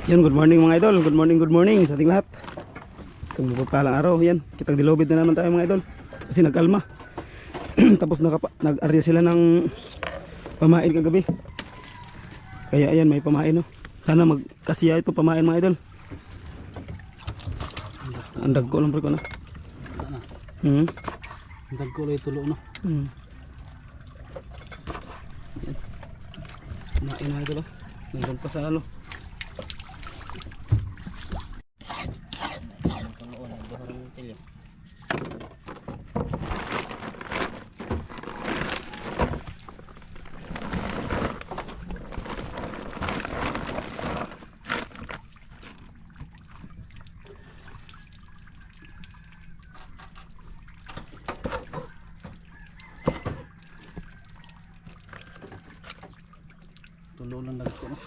Yan, good morning mga idol. Good morning sa ating lahat. Isang mapagpalang araw. Yan, kitang dilobid na naman tayo mga idol. Kasi nagkalma. Tapos nag-arya sila ng pamain kagabi. Kaya ayan, may pamain no. Sana magkasiya ito pamain mga idol. Andag ko lang pre ko na. Andag ko lang itulo no. Pamain mga idol. Nandun pa sa ano. Tulo lang dag ko no.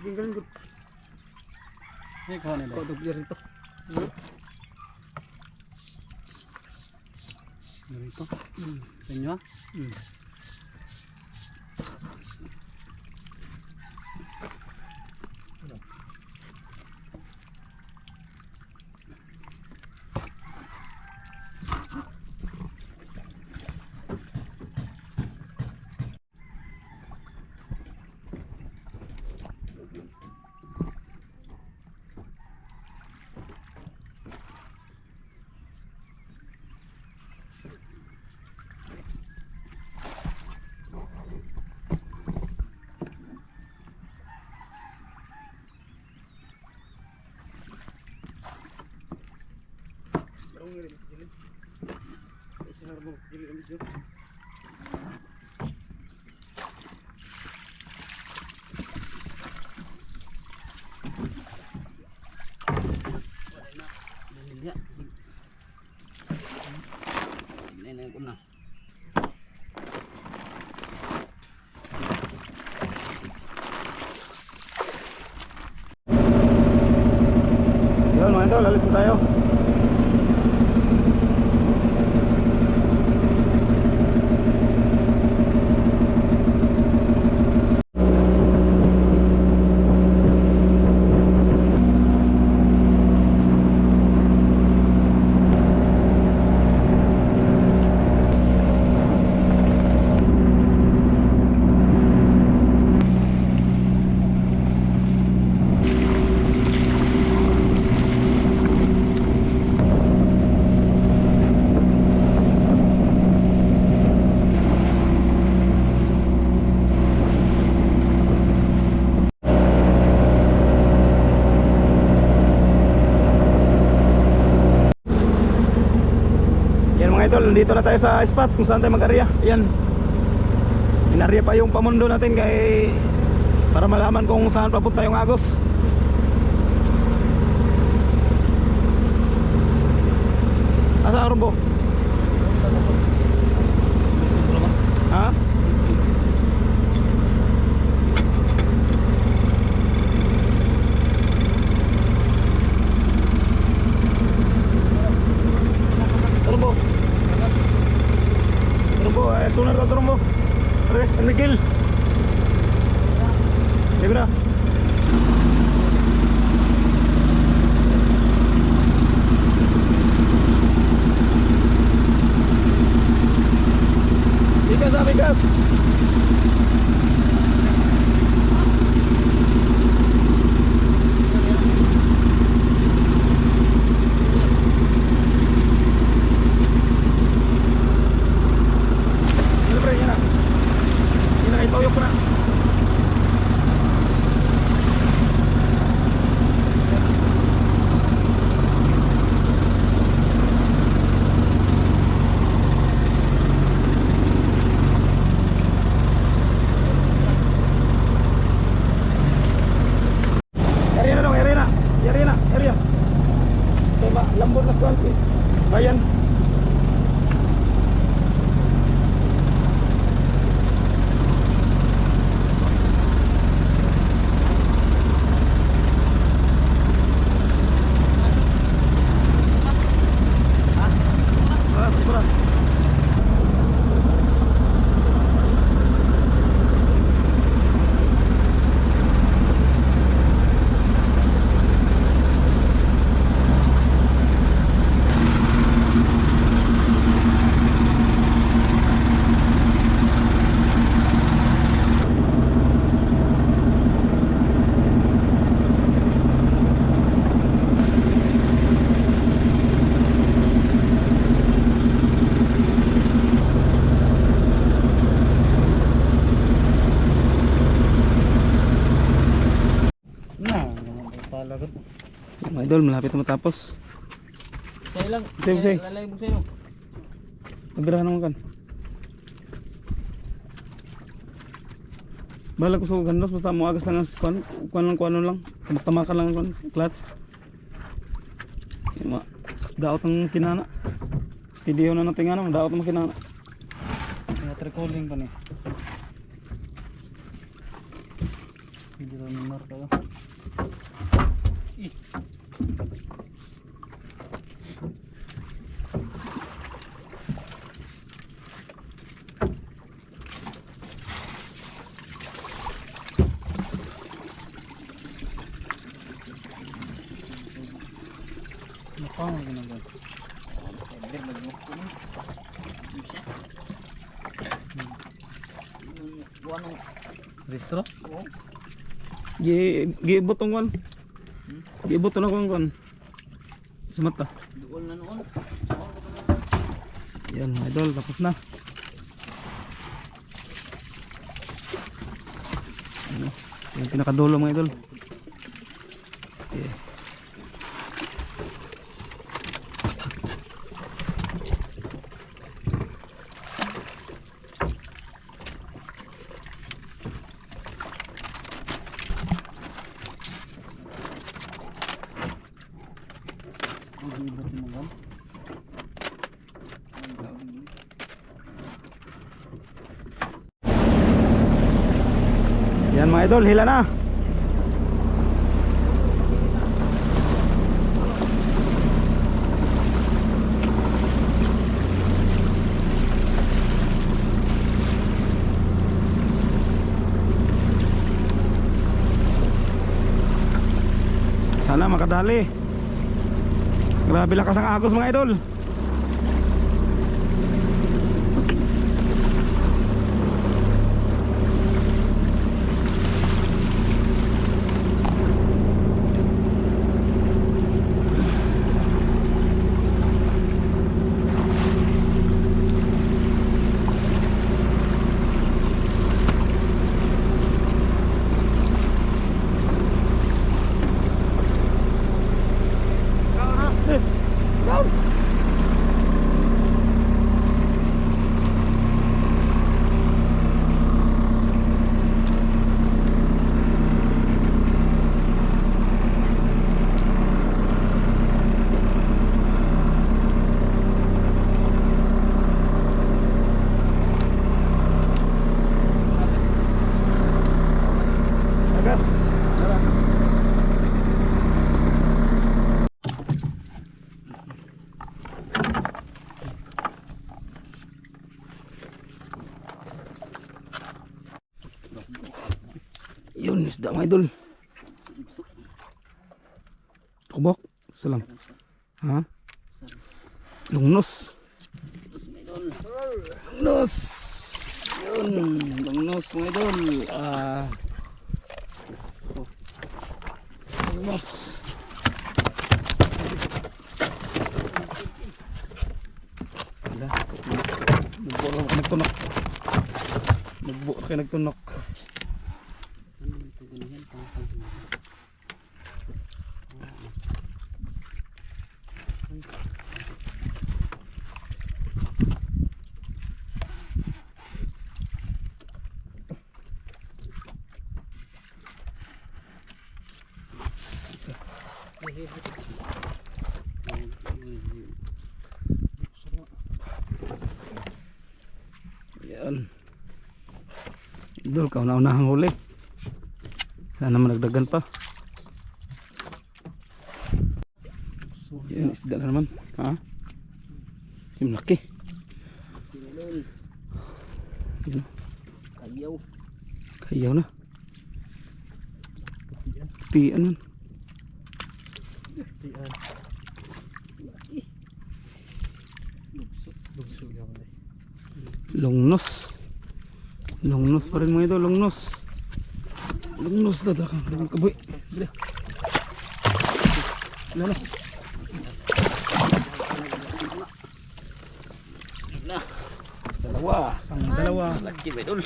Galing good. Ini kawan ini. Kok dugir ito. Ganito. Sa inyo ah. Yun mga idol, alis na tayo. Idol, nandito na tayo sa spot kung saan tayo mag-arya. Ayan, inarya pa yung pamundo natin kay para malaman kung saan papunta yung agos. Asa ang rumbo? Ha? Rumbo? Sunar to rumbo. Are, San Miguel. Libra. Bigas ah, bigas. Toyok na. Area. Coba lambot las kuanti. Bayan. idol, malapit na matapos. Sa'yo lang. Sige. Lalay mo sa'yo. Pabirahan naman kan. Bahala ko sa gandos, basta mo agas lang ang kuan lang. Tamak-tamakan lang ang clutch. Daot ang kinana. Studio na natin ano, daot ang kinana. Water cooling pa ni. Hindi rin minor ka lang. Napang mo ginagawa. Sabi mag-move ko nun. Isa. Buwan ng... Restro? Oo. Giibot ang kuan. Giibot na kuan. Sa mata. Doon na noon. Yan mga idol, tapos na. Ano? Yung pinakadulo mga idol. Okay. Mag-iibot mo ba? Yan mga idol, hila na. Sana makadali. Grabe lakas ang agos mga idol. Agas. Yun, isda mga idol. Kubok. Salam. Ha? Lungnos. Lungnos. Yun, lungnos mga idol. Lungnos. Nagbuo na nagtunok. Nagbuo na kayo nagtunok. Yan. Idol, kauna-unahang huli. Sana managdagan pa. Yan, isda na naman. Ha? Yung laki. Yan. Kayaw. Kayaw na. Tian man. Lungnos. Lungnos pa rin mga idol, lungnos. Lungnos na drakang rin kaboy. Bila. Lala. Na. Dalawa. Ang dalawa. Laki ba idol?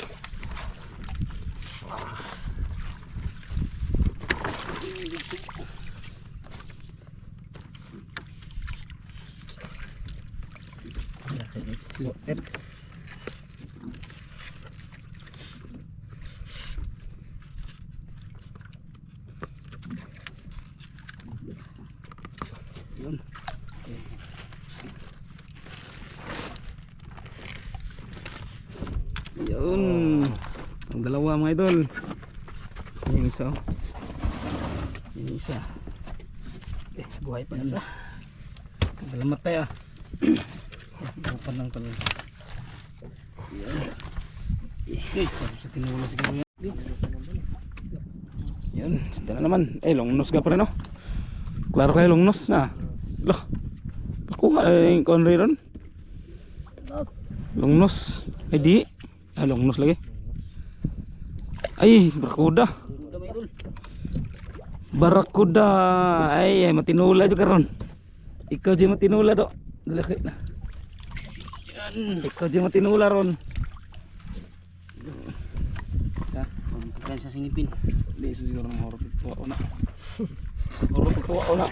Siloet. Yun. Yun. Ang dalawa mga idol. Yung isa. Oh. Yung isa. Buhay pa isa. Dalamat tayo. Bupan lang pala. Okay, sarap sa tinula siguro yan. Yan, sita na naman. Longnos ka pa rin, no? Klaro kayo longnos na. Loh, pakuha yung konri ron. Longnos. Ay di. Longnos lagi. Ay, barakuda. Udah may idol. Barakuda. Ay, matinula juga ron. Ikaw di matinula do. Dalaki na. Yan. Ikaw di matinula ron. Ya, kan sa singipin. Di isu siguro ng horot ito una. Horot ito una.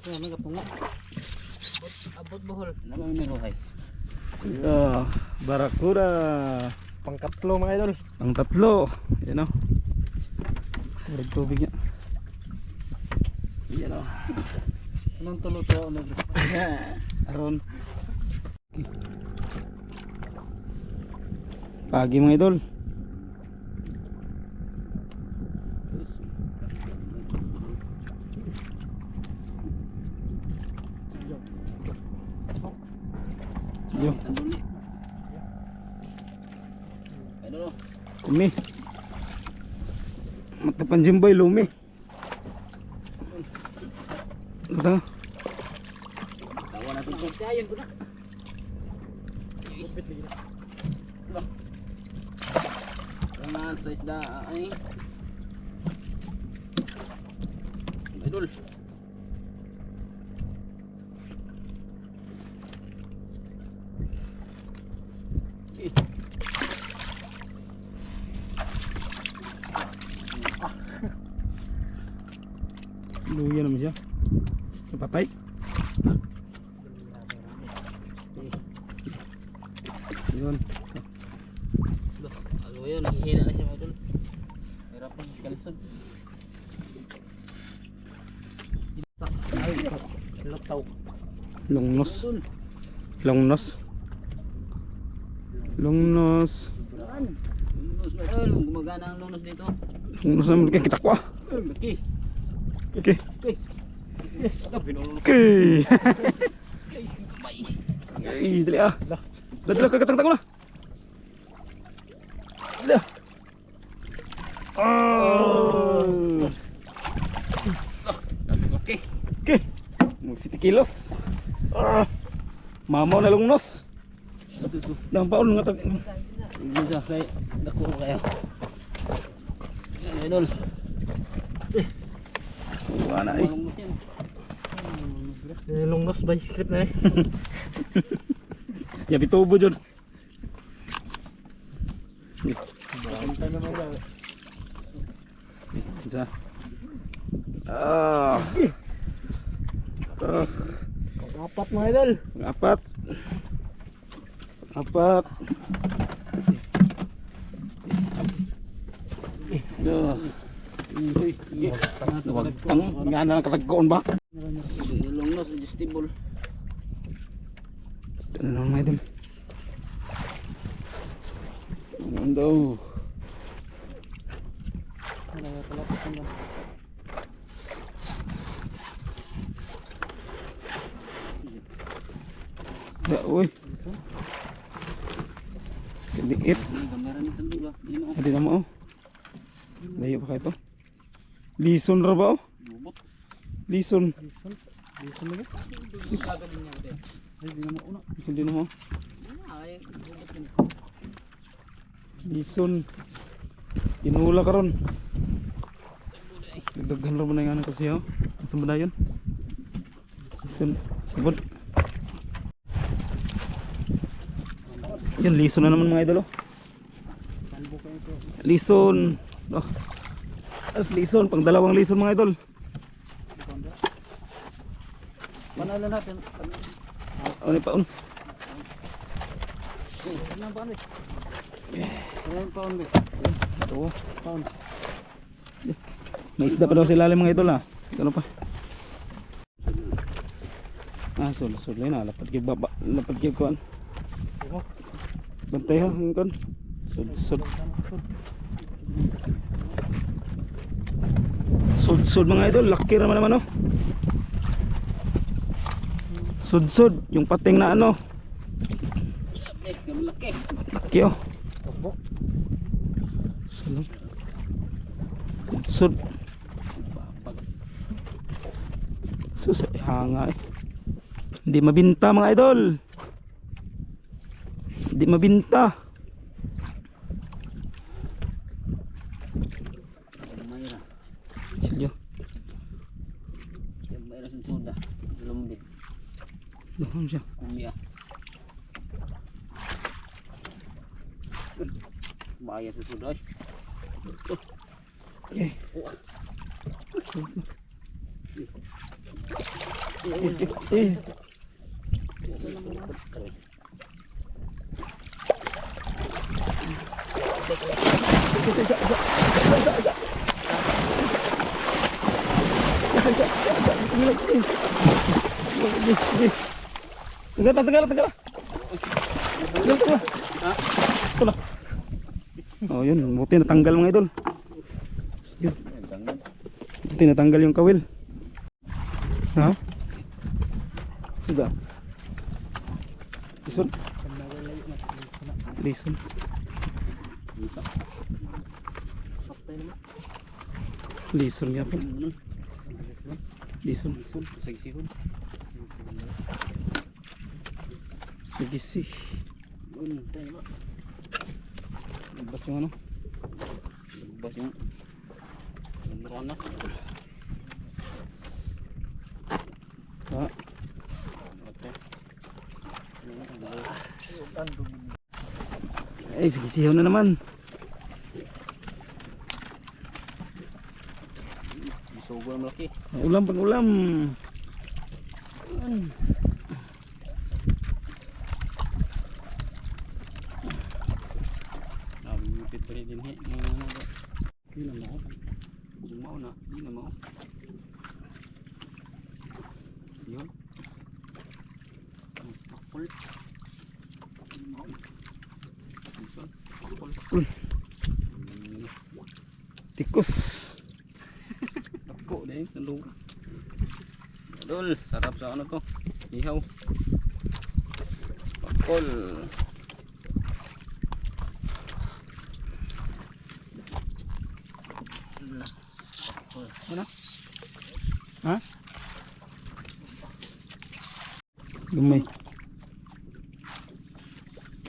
Ya, mga punga. Abot bohol. Naman may rohay. Barakuda. Pangkatlo mga idol. Ang tatlo. Yan o. Huwag tubig niya. Yan o. Anong tulo-tulo na bro? Aron. Pagi mga idol. Sige. Tanduli. Ano no? Kumi. Matapan jimboy lumi. Ito. Tawa natin kung kayan ko na. Karena sa isda ay idol. Luya naman siya. Napatay. Yun. Ano yun, naghihina na siya mga idol. Hirap ng kalisod. Lutaw. Longnos. Longnos. Longnos. Lunos mga idol, gumagana ang lunos dito. Longnos naman kaya kita ko ah. Laki. Okay. Okay. Binulong Okay. kamay. Ay, dali ah. Dali kakatang-tang mo na. Dali ah. Oh. Okay. Okay. Mag-city kilos. Ah. Mamaw na longnos. Ito. Nang paon nga tag. Bisa kay dako kayo. Yan idol. Wala na eh. Malungkot yan. Longnos by script na eh. Yabi tubo dyan. Kanta naman daw. Isa. Ah. Ah. Apat mga idol. Apat. Apat. Duh. Wag tang nga na katagkoon ba? Long nose adjustable. Ano naman mga idol? Ano daw? Da, uy. Liit. Gambaran ni tandog ba? Dino. Hindi na mo oh. Layo pa kayo to. Lison ra ba oh? Bubot. Lison. Listen lagi. Sus. Kaga din yan din. Ay, di na mauna. Lison din mo. Ay, bubot din. Lison. Inula ka ron. Dagdagan ron mo na yung ano kasi oh. Saan ba na yun? Lison. Sabot. Yan, lison na naman mga idol oh. Kalbo kayo ito. Lison. Oh. As lison, pang dalawang lison mga idol. Panalo natin. Ano pa on? Ilang pound be? Ilang pound be? Ito. Pound. May isda pa daw sa ilalim mga idol ha. Ano pa? Ah, sul na yun. Lapad kay baba. Lapad kay kuan. Bantay ha. Yung kuan. Sud mga idol. Laki naman oh. Sud. Yung pating na ano. Malaki. Laki oh. Salam. Sud. Sus, hanga eh. Hindi mabinta mga idol. Hindi mabinta. Mayra. Silyo. Mayra sa soda. Lumbi. Doon siya. Kumya. Bahaya sa soda. Eh. Eh. Tegala. Ito na. Oh, yun. Buti natanggal mga idol. Yun. Buti natanggal yung kawil. Ha? Sudah. Lison. Lison. Lison nga po. Lison. Sagsihon. Sige si. Labas yung ano? Labas yung ranas. Ha? Ay, sige siyaw na naman. Bisugo na malaki. Ulam. Nabipit pa rin din he. Hindi na mo. Kung mao na, hindi na mo. Yun. Pakul. Mau. Lison. Pakul. Tikus. Ako deh, telur. Adul, sarap sa ano to? Ihaw. Pakul. Ano? Ha? Gumay.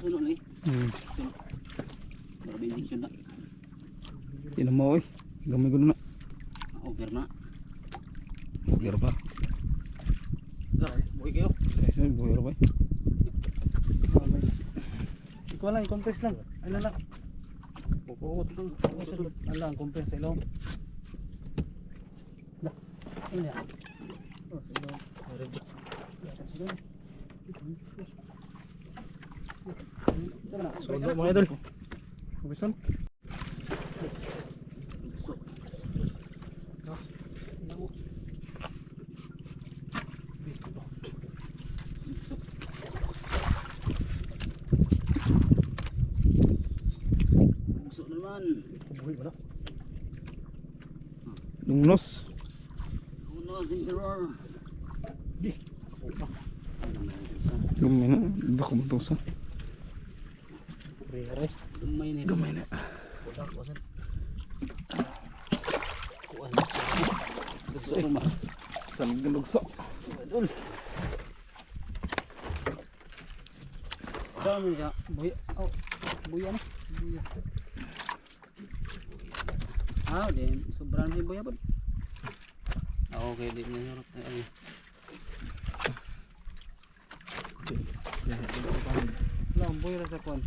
Ano ni? Grabe injection na. Tinan mo eh. Gamay ko na. Over na. Buyar pa. Boy kayo. Ay, buyar pa eh. Ikaw lang, compress lang. Ano lang? Pupukot lang. Ano lang, compress sa ilong. Ano yan? Oh, sa ilong. Sundo mga idol. Kubisan? Busok naman. Buhay ba na? Lungnos. Uno, Emperor. Gamay na. Bako matusa. Rere. Gamay na. Gamay na. Kuwasan. Gusto ko ma. Saling lugso. Adul. Saan mo siya? Buya. Oh, buya na. Buya. Ah, din. Sobrang may buya ba? Ah, okay. Di na harap na. Ay. Lang, buya na sa kwan.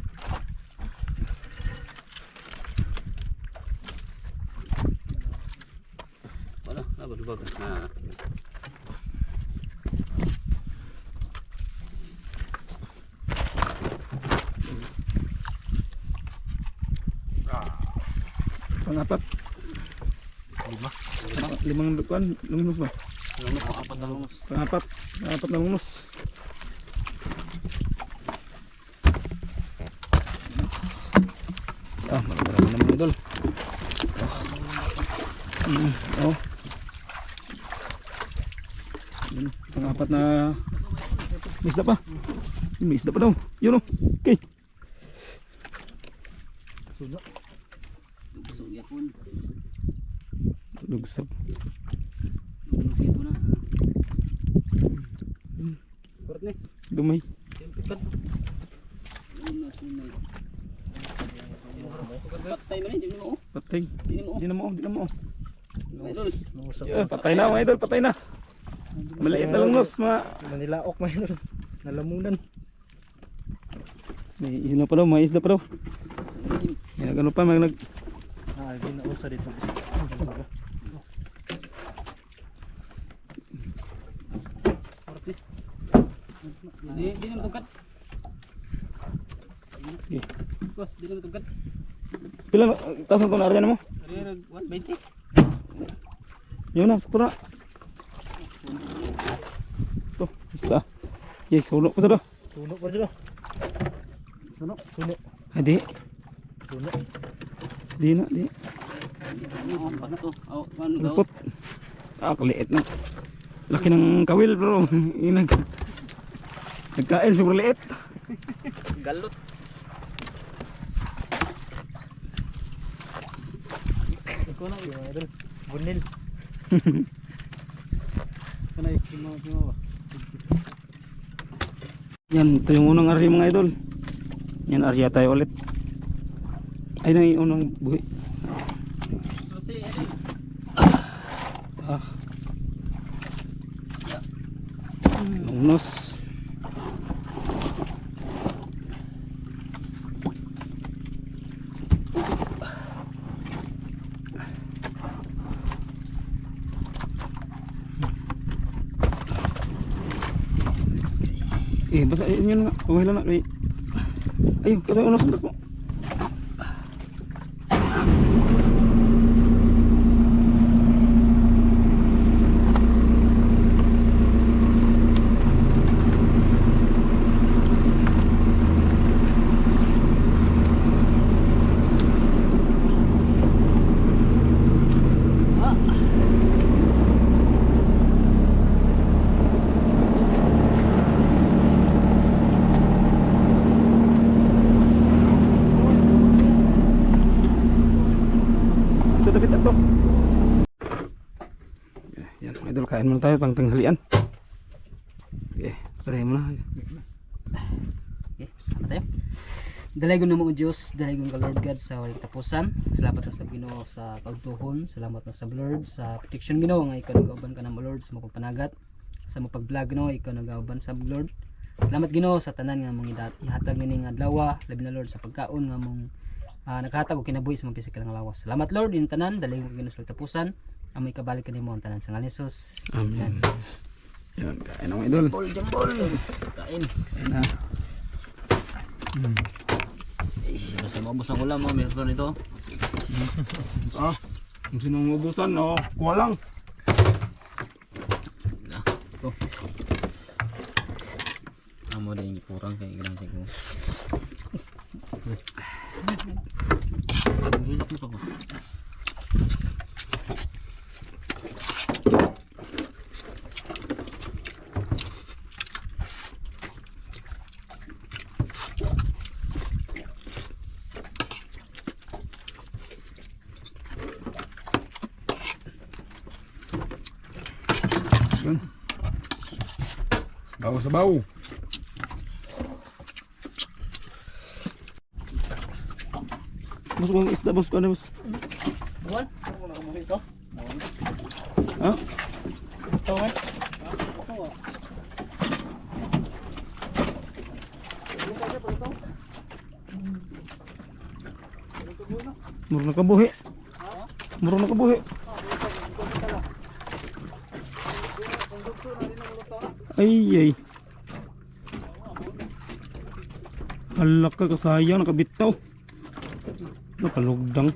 Wala, labag-bag. Ah. Pang-apat. Limang lukuan, lungus ba? Lungus, apat na lungus. Pang-apat na lungus. Marami naman mga idol. Oh. Pang-apat na may isda pa. May isda pa daw. Yun o. Okay. Suno. Busog yapon. Lugsog. Lungus ito na. Kurat ni. Dumay. Tukat. Lungus ni. Patay man hindi mo. Patay. Hindi mo. Di na mo. Idol. Lungus Yeah, patay na mga idol. Patay na. Maliit na lungus. Manilaok man yun. Nalamunan. May isda pa daw. May isda pa daw. Yan ano pa. May nag... Hindi na usa dito. Di na tukat. Okay. Bos, di na tukat. Pila taas na ito na area na mo? Ari 120. Yun na. Sakto na. Ito. Isda. Yes. Sulok ko sa daw. Suno pa dito. Suno. Suno. Di. Suno. Di na. Di. Oo, pa na to. Oh, ano daw? Lupot. Kaliit na. Laki ng kawil bro. Nagkain sobrang liit. Galot. Ikaw na yung idol. Bunil. Kana yung ba? Yan, ito yung unang area mga idol. Yan area tayo ulit. Ay na yung unang buhi. Susi. Unos. Basta yun nga. Huwag lang na. Ayun, kata unos sundak mo. Dapit na to. Yan mga idol, kain muna tayo pang tanghalian. Okay, try mo na. Okay, salamat tayo. Dalay ko na mga Diyos, dalay ko ka Lord God sa walang tapusan. Salamat na sa Ginoo sa pagtuhon, salamat na sa Lord sa protection Ginoo nga ikaw nag-auban ka na mo Lord sa mapagpanagat. Sa mapag-vlog Ginoo ikaw nag-auban sa Lord. Salamat Ginoo sa tanan nga mong ihatag nini nga adlaw, labi na Lord sa pagkaon nga mong naghatag og kinabuhi sa mga physical nga lawas. Salamat Lord in tanan, dalay ko Ginoo sa tapusan. Amoy kabalik kanimo ang tanan sa ngalan ni Jesus. Amen. Yan, kain mga idol. Jambol. Kain. Kain na. Basta maubos ang ulam mo, meron ito. Kung sinong ubusan, kuha lang. Ito. Amo din kurang kay ganang siguro. Hilit mo pa ba? Yun. Bawo sa bawo. Bos ko isda, bos ko na bos. Buwan? Ako na kumuhi ito. Ha? Ito eh. Muro na kabuhi. Muro na kabuhi. Ay ay. Halak ka kasayang nakabitaw. Napalugdang.